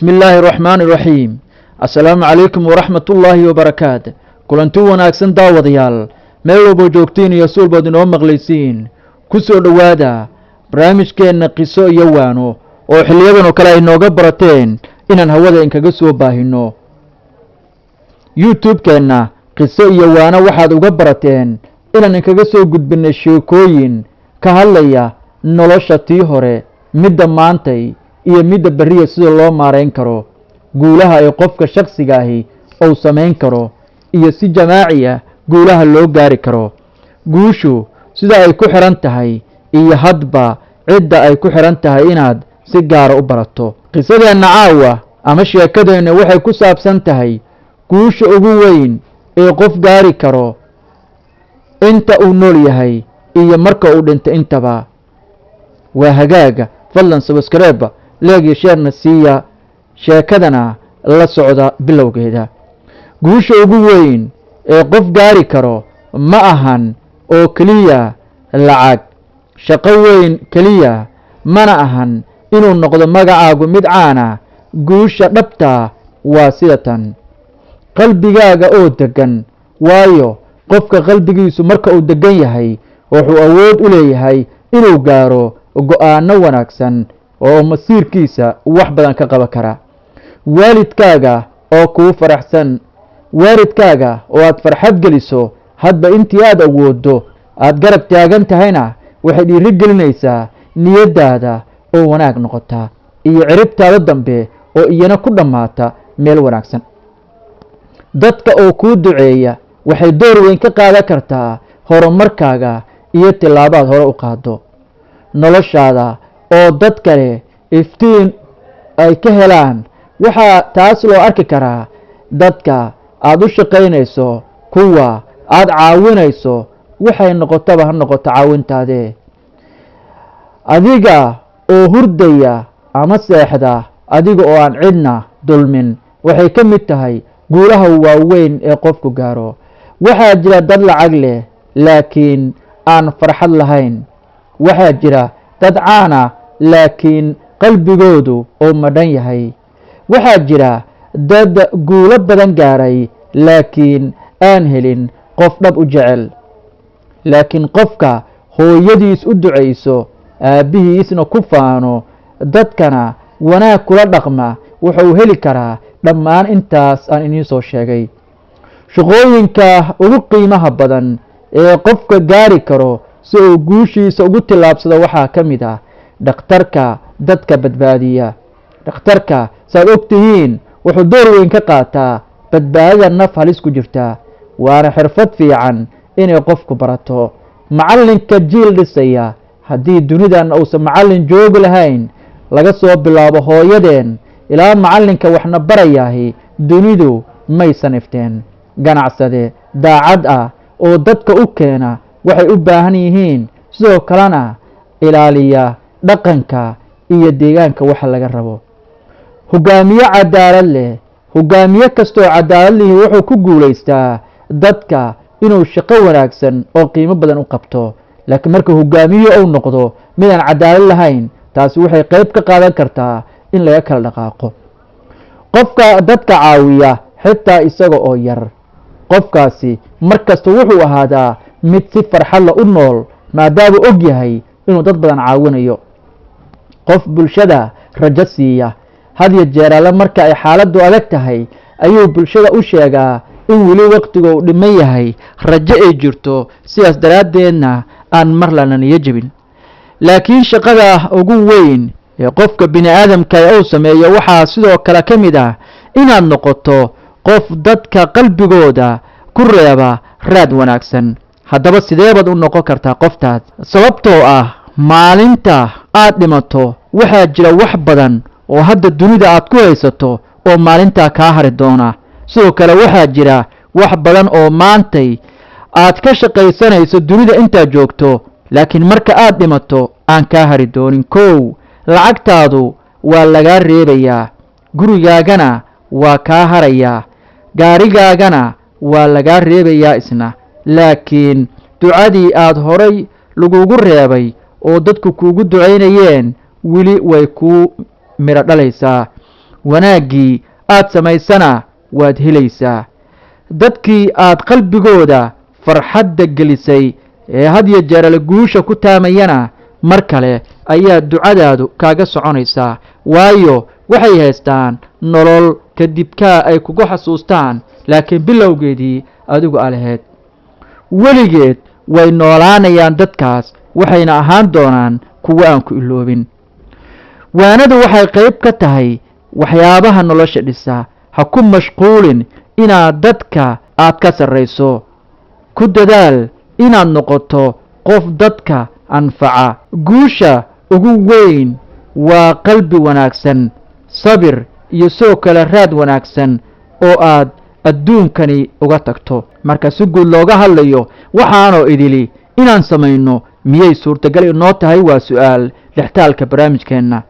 بسم الله الرحمن الرحيم السلام عليكم ورحمة الله وبركاته كلنتو وناكسن داوديال ميلو بوجوكتين يسول بودنو مغليسين كسو دوادا برامج كينا قصو يوانو وحليبانو كلا إنو قبرتين إنان هودا إنكا قسو باهنو يوتيوب كينا قصو يوانا وحاد قبرتين إنان إنكا قسو قد بنا الشيكوين كهاليا نولوشا تيهوري مدى مانتي iyo midda bariya sida loo maareyn karo guulaha ay qofka shakhsiga ahi uu sameyn karo iyo si jamaaciya guulaha loo gaari karo guushu sida ay ku xiran tahay iyo hadba cidda ay ku xiran tahay inaad si gaar u barato qisadeena caawa ama sheekadeena waxay ku saabsan tahay guusha ugu weyn ee qof gaari karo inta uu nool yahay iyo marka uu dhinto intaba waa hagaaga fadlan subscribe leegi sheerna siiya sheekadana la socda bilowgeeda guusha ugu weyn ee qof gaari karo ma ahan oo kaliya lacag shaqo weyn kaliya mana ahan inuu noqdo magacaagu mid caana guusha dhabta waa sida tan qalbigaaga oo degan waayo qofka qalbigiisu marka uu degan yahay wuxuu awood u leeyahay inuu gaaro go'aano wanaagsan oo masiirkiisa wax badan ka qaban kara waalidkaaga oo kuu faraxsan waalidkaaga oo aad farxad geliso hadba intii aad awoodo aad garab taagan tahayna waxay dhiiri gelinaysaa niyadaada oo wanaag noqota iyo ciribtaada dambe oo iyana ku dhammaata meel wanaagsan dadka oo kuu duceeya waxay door weyn ka qaadan kartaa horumarkaaga iyo tilaabaad hore u qaado noloshaada oo dad kale iftiin ay ka helaan waxaa taas loo arki karaa dadka aad u shaqaynayso kuwa aad caawinayso waxay noqotaba ha noqoto caawintaadee adiga oo hurdaya ama seexda adiga oo aan cidna dulmin waxay ka mid tahay guulaha waaweyn ee qofku gaaro waxaa jira dad lacag leh laakiin aan farxad lahayn waxaa jira dad caana laakiin qalbigoodu oo madhan yahay waxaa jira dad guulo badan gaaray laakiin aan helin qof dhab u jecel laakiin qofka hooyadiis u ducayso aabbihiisna ku faano dadkana wanaag kula dhaqma wuxuu heli karaa dhammaan intaas aan idiin soo sheegay shaqooyinka ugu qiimaha badan ee qofka gaari karo si uu guushiisa ugu tillaabsado waxaa ka mid ah dhakhtarka dadka badbaadiya dhakhtarka saad og tihiin wuxuu door weyn ka qaataa badbaadada naf halis ku jirta waana xirfad fiican inay qofku barato macallinka jiil dhisaya haddii dunidan uusan macallin joogi lahayn laga soo bilaabo hooyadeen ilaa macallinka waxna barayaahi dunidu maysan ifteen ganacsade daacad ah oo dadka u keena waxay u baahan yihiin sidoo kalena ilaaliya dhaqanka iyo deegaanka waxa laga rabo hogaamiye cadaalad leh hogaamiye kastoo cadaalad lihi wuxuu ku guulaystaa dadka inuu shaqo wanaagsan oo qiimo badan u qabto laakiin marka hogaamiye uu noqdo midaan cadaalad lahayn taasi waxay qayb ka qaadan kartaa in laga kala dhaqaaqo qofka dadka caawiya xitaa isaga oo yar qofkaasi markasta wuxuu ahaadaa mid si farxadla u nool maadaama og yahay inuu dad badan caawinayo qof bulshada rajo siiya had iyo jeer alle marka ay xaaladdu adag tahay ayuu bulshada u sheegaa in weli waqtiga uu dhiman yahay rajo ay jirto sidaas daraaddeedna aan mar lana niyo jebin laakiin shaqada ugu weyn ee qofka bini aadamka uu sameeyo waxaa sidoo kale ka mid ah inaad noqoto qof dadka qalbigooda ku reeba raad wanaagsan haddaba sideebaad u noqon kartaa qoftaas sababtoo ah maalinta aad dhimato waxaa jira wax badan oo hadda dunida aad ku haysato oo maalintaa kaa hari doona sidoo kale waxaa jira wax badan oo maantay aad ka shaqaysanayso dunida intaad joogto laakiin marka aad dhimato aan kaa hari doonin kow lacagtaadu waa lagaa reebayaa gurigaagana waa kaa harayaa gaarigaagana waa lagaa reebayaa isna laakiin ducadii aad horay lagugu reebay oo dadku kuugu ducaynayeen weli way kuu miro dhalaysaa wanaaggii aad samaysana waad helaysaa. dadkii aad qalbigooda farxadda gelisay ee had iyo jeer la guusha ku taamayana mar kale ayaa ducadaadu kaaga soconaysaa, waayo waxay haystaan nolol kadibkaa ay kugu xasuustaan laakiin bilowgeedii adigu alaheed. weligeed way noolaanayaan dadkaas, waxayna ahaan doonaan kuwo aan ku iloobin. waanadu waxay qayb ka tahay waxyaabaha nolosha dhisa. ha ku mashquulin inaad dadka aad ka sarrayso. ku dadaal inaad noqoto qof dadka anfaca. guusha ugu weyn waa qalbi wanaagsan, sabir iyo sidoo kale raad wanaagsan oo aad adduunkani uga tagto. marka si guud looga hadlayo waxaanoo idili inaan samayno miyay suurtagal inoo tahay waa su-aal dhextaalka barnaamijkeenna.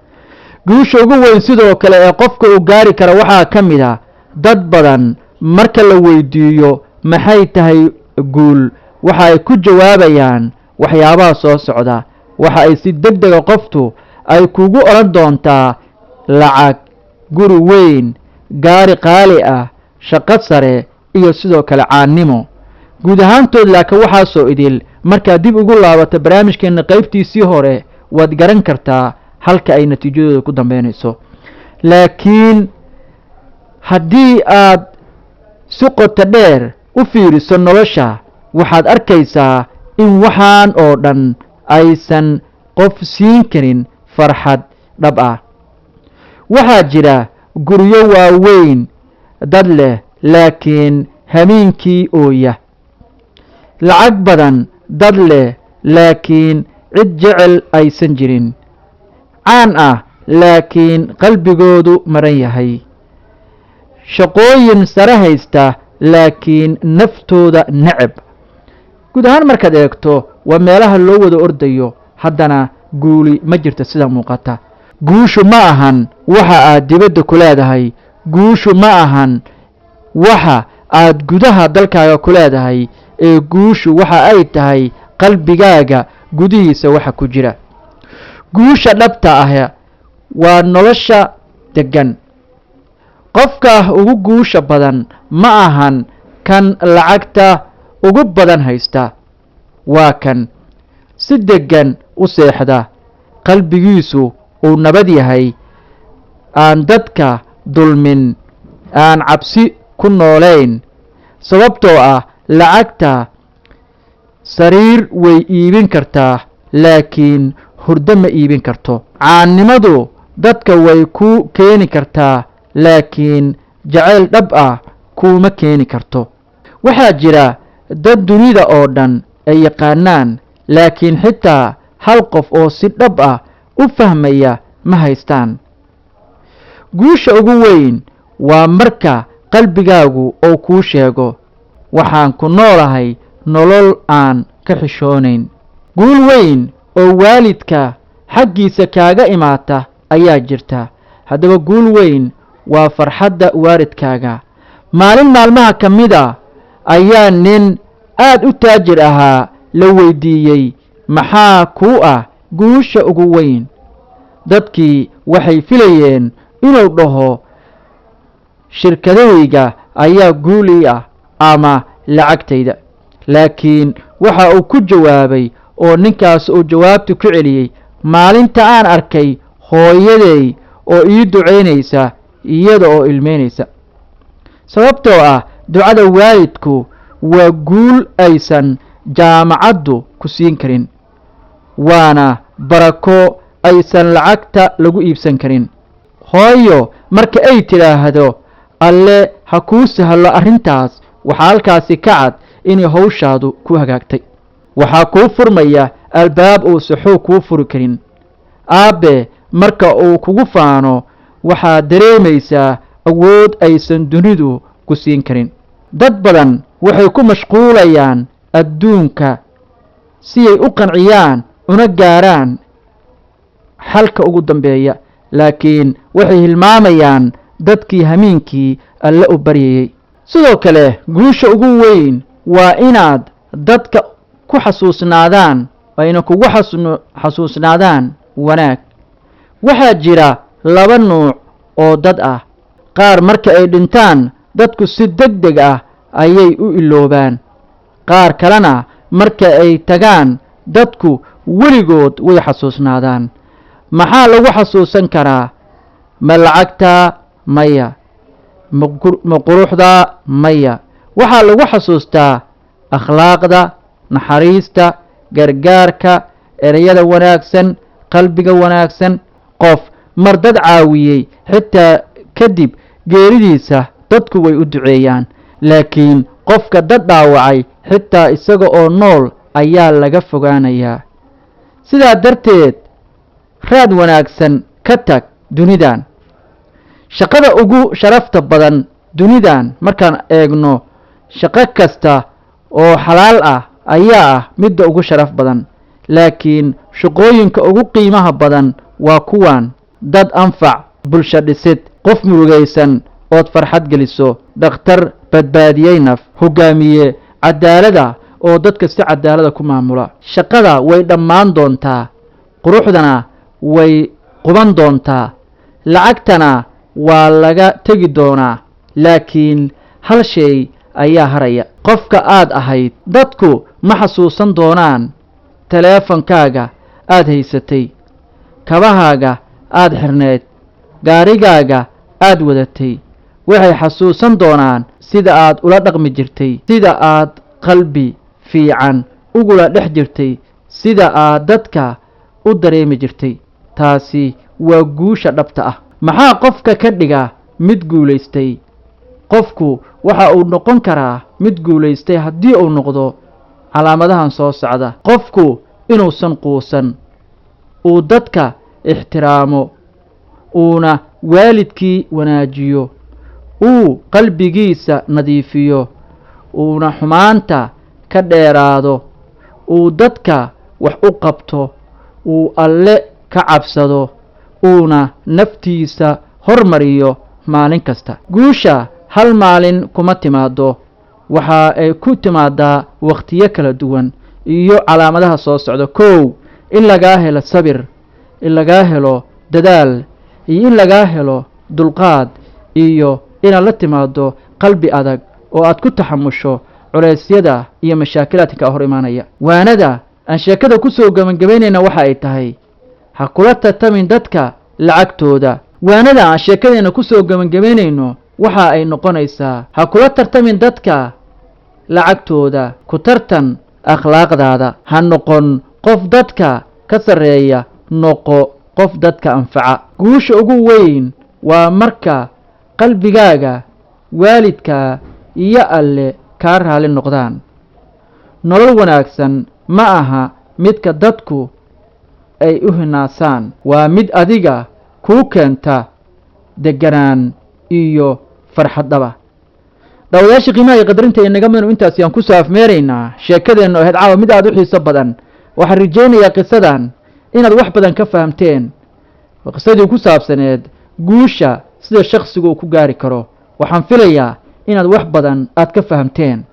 guusha ugu weyn sidoo kale ee qofka uu gaari kara waxaa ka mid a dad badan marka la weydiiyo maxay tahay guul, waxa ay ku jawaabayaan waxyaabaha soo socda. waxa ay si degdega qoftu ay kugu odhan doontaa lacag, guri weyn, gaari qaali ah, shaqo sare iyo sidoo kale caannimo. guud ahaantood laakiin waxaasoo idil markaad dib ugu laabato barnaamijkeenna qaybtiisii hore waad garan kartaa halka ay natiijadooda ku dambeynayso. laakiin haddii aad si qoto dheer u fiiriso nolosha waxaad arkaysaa in waxaan oo dhan aysan qof siin karin farxad dhab ah. waxaa jira guryo waaweyn dad leh laakiin habeenkii ooya, lacag badan dad leh laakiin cid jecel aysan jirin, caan ah laakiin qalbigoodu maran yahay, shaqooyin sare haysta laakiin naftooda necab. guud ahaan markaad eegto waa meelaha loo wada ordayo, haddana guuli ma jirta sida muuqata. guushu ma ahan waxa aad dibadda ku leedahay, guushu ma ahan waxa aad gudaha dalkaaga ku leedahay, ee guushu waxa ay tahay qalbigaaga gudihiisa waxa ku jira. guusha dhabta ah waa nolosha deggan. qofka ugu guusha badan ma ahan kan lacagta ugu badan haysta, waa kan si deggan u seexda, qalbigiisu uu nabad yahay, aan dadka dulmin, aan cabsi ku noolayn. sababtoo ah lacagta sariir way iibin kartaa laakiin hurdo ma iibin karto. caannimadu dadka way ku keeni kartaa laakiin jacayl dhab ah kuuma keeni karto. waxaa jira dad dunida oo dhan ay yaqaanaan laakiin xitaa hal qof oo si dhab ah u fahmaya ma haystaan. guusha ugu weyn waa marka qalbigaagu oo kuu sheego waxaan ku noolahay nolol aan ka xishoonayn. guul weyn oo waalidka xaggiisa kaaga imaata ayaa jirta. haddaba guul weyn waa farxadda waalidkaaga. maalin maalmaha ka mid a ayaa nin aad u taajir ahaa la weydiiyey maxaa kuu ah guusha ugu weyn. dadkii waxay filayeen inuu dhaho shirkadahayga ayaa guul ii ah ama lacagtayda, laakiin waxa uu ku jawaabay oo ninkaas uu jawaabta ku celiyey maalinta aan arkay hooyaday oo ii ducaynaysa iyada oo ilmeynaysa. sababtoo ah ducada waalidku waa guul aysan jaamacaddu ku siin karin, waana barako aysan lacagta lagu iibsan karin. hooyo marka ay tidhaahdo alle ha kuu sahlo arrintaas, waxaa halkaasi ka cad inay hawshaadu ku hagaagtay. waxaa kuu furmaya albaab uusan xoog kuu furi karin. aabbe marka uu kugu faano waxaad dareemaysaa awood aysan dunidu ku siin karin. dad badan waxay ku mashquulayaan adduunka si ay u qanciyaan una gaaraan xalka ugu dambeeya, laakiin waxay hilmaamayaan dadkii hamiinkii alle u baryayay. sidoo kale guusha ugu weyn waa inaad dadka ku xasuusnaadaan ayna kugu xasuusnaadaan wanaag. waxaa jira laba nuuc oo dad ah. qaar marka ay dhintaan dadku si degdeg ah ayay u iloobaan, qaar kalena marka ay tagaan dadku weligood way xasuusnaadaan. maxaa lagu xasuusan karaa? ma lacagta? maya. ma quruxda? maya. waxaa lagu xasuustaa akhlaaqda, naxariista, gargaarka, ereyada wanaagsan, qalbiga wanaagsan. qof mar dad caawiyey xitaa kadib geeridiisa dadku way u duceeyaan, laakiin qofka dad dhaawacay xitaa isaga oo nool ayaa laga fogaanayaa. sidaa darteed raad wanaagsan ka tag dunidan. shaqada ugu sharafta badan dunidan markaan eegno, shaqo kasta oo xalaal ah ayaa ah midda ugu sharaf badan, laakiin shaqooyinka ugu qiimaha badan waa kuwan: dad anfac, bulsho dhisid, qof murugaysan ood farxad geliso, dhakhtar badbaadiyey naf, hogaamiye cadaalada oo dadka si cadaalada ku maamula. shaqada way dhammaan doontaa, quruxdana way quban doontaa, lacagtana waa laga tegi doonaa, laakiin hal shay ayaa haraya: qofka aad ahayd. dadku ma xasuusan doonaan taleefankaaga aad haysatay, kabahaaga aad xirneed, gaarigaaga aad wadatay. waxay xasuusan doonaan sida aad ula dhaqmi jirtay, sida aad qalbi fiican ugula dhex jirtay, sida aad dadka u dareemi jirtay. taasi waa guusha dhabta ah. maxaa qofka ka dhiga mid guulaystay? qofku waxa uu noqon karaa mid guulaystay haddii uu noqdo calaamadahan soo socda: qofku inuusan quusan, uu dadka ixtiraamo, uuna waalidkii wanaajiyo, uu qalbigiisa nadiifiyo, uuna xumaanta ka dheeraado, uu dadka wax u qabto, uu alle ka cabsado, uuna naftiisa hormariyo maalin kasta. guusha hal maalin kuma timaado, waxa ay ku timaadaa waqtiyo kala duwan iyo calaamadaha soo socda. 1 in lagaa helo sabir, in lagaa helo dadaal, iyo in lagaa helo dulqaad, iyo inaad la timaado qalbi adag oo aad ku taxamusho culeysyada iyo mashaakilaadka hor imaanaya. waanada aan sheekada ku soo gabagabaynayna waxa ay tahay: ha kula tartamin dadka lacagtooda. waanada aan sheekadeena ku soo gabagabaynayno waxa ay noqonaysaa: ha kula tartamin dadka lacagtooda, ku tartan akhlaaqdaada. ha noqon qof dadka ka sarreeya, noqo qof dadka anfaca. guusha ugu weyn waa marka qalbigaaga, waalidka iyo alle kaa raali noqdaan. nolol wanaagsan ma aha midka dadku ay u hinaasaan, waa mid adiga kuu keenta deganaan iyo farxad dhaba. daawadayaasha qiimaha iyo qadarinta inaga midnu intaas ayaan ku soo afmeeraynaa sheekadeenna oo ahayd caawa mid aad u xiiso badan. waxaan rajaynayaa qisadan inaad wax badan ka fahamteen, qisadii ku saabsaneed guusha sida shakhsigu uu ku gaari karo. waxaan filayaa inaad wax badan aad ka fahamteen,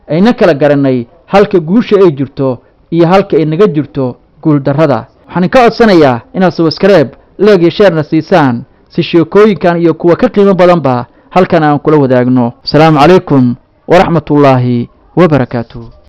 ayna kala garanay halka guusha ay jirto iyo halka ay naga jirto guuldarrada. waxaan ka codsanayaa inaad subscribe, like iyo share na siisaan si sheekooyinkan iyo kuwa ka qiimo badanba halkan aan kula wadaagno. asalaamu calaykum waraxmatullaahi wabarakaatuh.